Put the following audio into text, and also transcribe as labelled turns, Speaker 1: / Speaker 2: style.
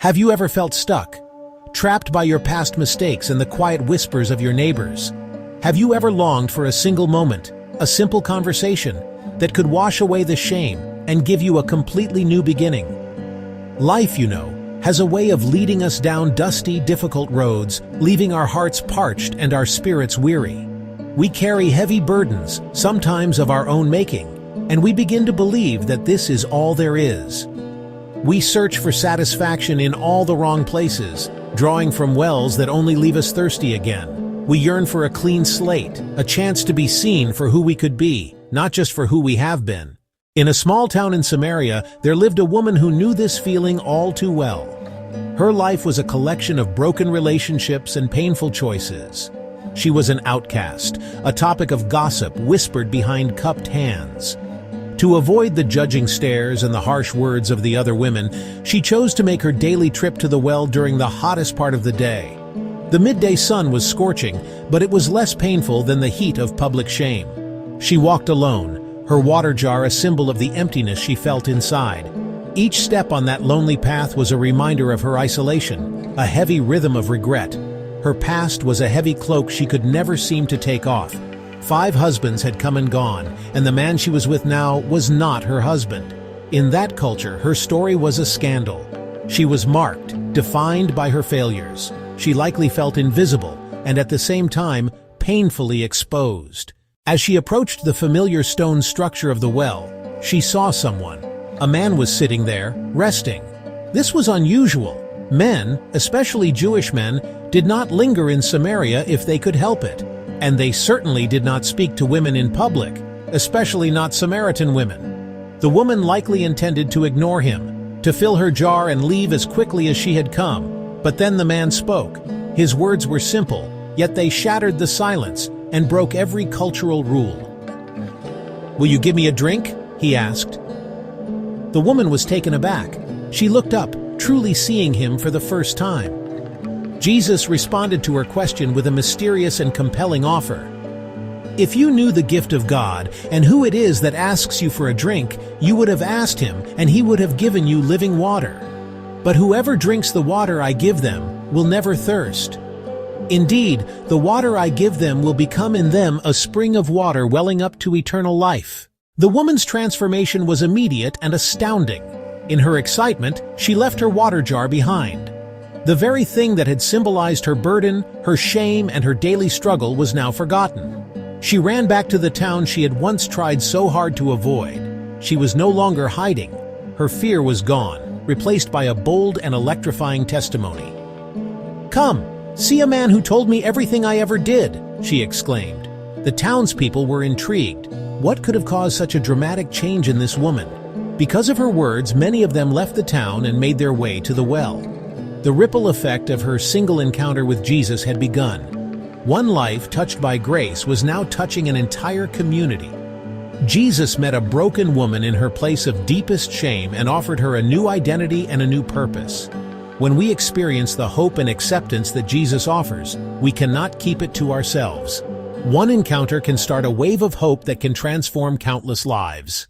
Speaker 1: Have you ever felt stuck, trapped by your past mistakes and the quiet whispers of your neighbors? Have you ever longed for a single moment, a simple conversation, that could wash away the shame and give you a completely new beginning? Life, has a way of leading us down dusty, difficult roads, leaving our hearts parched and our spirits weary. We carry heavy burdens, sometimes of our own making, and we begin to believe that this is all there is. We search for satisfaction in all the wrong places, drawing from wells that only leave us thirsty again. We yearn for a clean slate, a chance to be seen for who we could be, not just for who we have been. In a small town in Samaria, there lived a woman who knew this feeling all too well. Her life was a collection of broken relationships and painful choices. She was an outcast, a topic of gossip whispered behind cupped hands. To avoid the judging stares and the harsh words of the other women, she chose to make her daily trip to the well during the hottest part of the day. The midday sun was scorching, but it was less painful than the heat of public shame. She walked alone, her water jar a symbol of the emptiness she felt inside. Each step on that lonely path was a reminder of her isolation, a heavy rhythm of regret. Her past was a heavy cloak she could never seem to take off. 5 husbands had come and gone, and the man she was with now was not her husband. In that culture, her story was a scandal. She was marked, defined by her failures. She likely felt invisible, and at the same time, painfully exposed. As she approached the familiar stone structure of the well, she saw someone. A man was sitting there, resting. This was unusual. Men, especially Jewish men, did not linger in Samaria if they could help it. And they certainly did not speak to women in public, especially not Samaritan women. The woman likely intended to ignore him, to fill her jar and leave as quickly as she had come. But then the man spoke. His words were simple, yet they shattered the silence and broke every cultural rule. "Will you give me a drink?" he asked. The woman was taken aback. She looked up, truly seeing him for the first time. Jesus responded to her question with a mysterious and compelling offer. If you knew the gift of God and who it is that asks you for a drink, you would have asked him, and he would have given you living water. But whoever drinks the water I give them will never thirst. Indeed, the water I give them will become in them a spring of water welling up to eternal life. The woman's transformation was immediate and astounding. In her excitement, she left her water jar behind. The very thing that had symbolized her burden, her shame, and her daily struggle was now forgotten. She ran back to the town she had once tried so hard to avoid. She was no longer hiding. Her fear was gone, replaced by a bold and electrifying testimony. "Come, see a man who told me everything I ever did," she exclaimed. The townspeople were intrigued. What could have caused such a dramatic change in this woman? Because of her words, many of them left the town and made their way to the well. The ripple effect of her single encounter with Jesus had begun. One life touched by grace was now touching an entire community. Jesus met a broken woman in her place of deepest shame and offered her a new identity and a new purpose. When we experience the hope and acceptance that Jesus offers, we cannot keep it to ourselves. One encounter can start a wave of hope that can transform countless lives.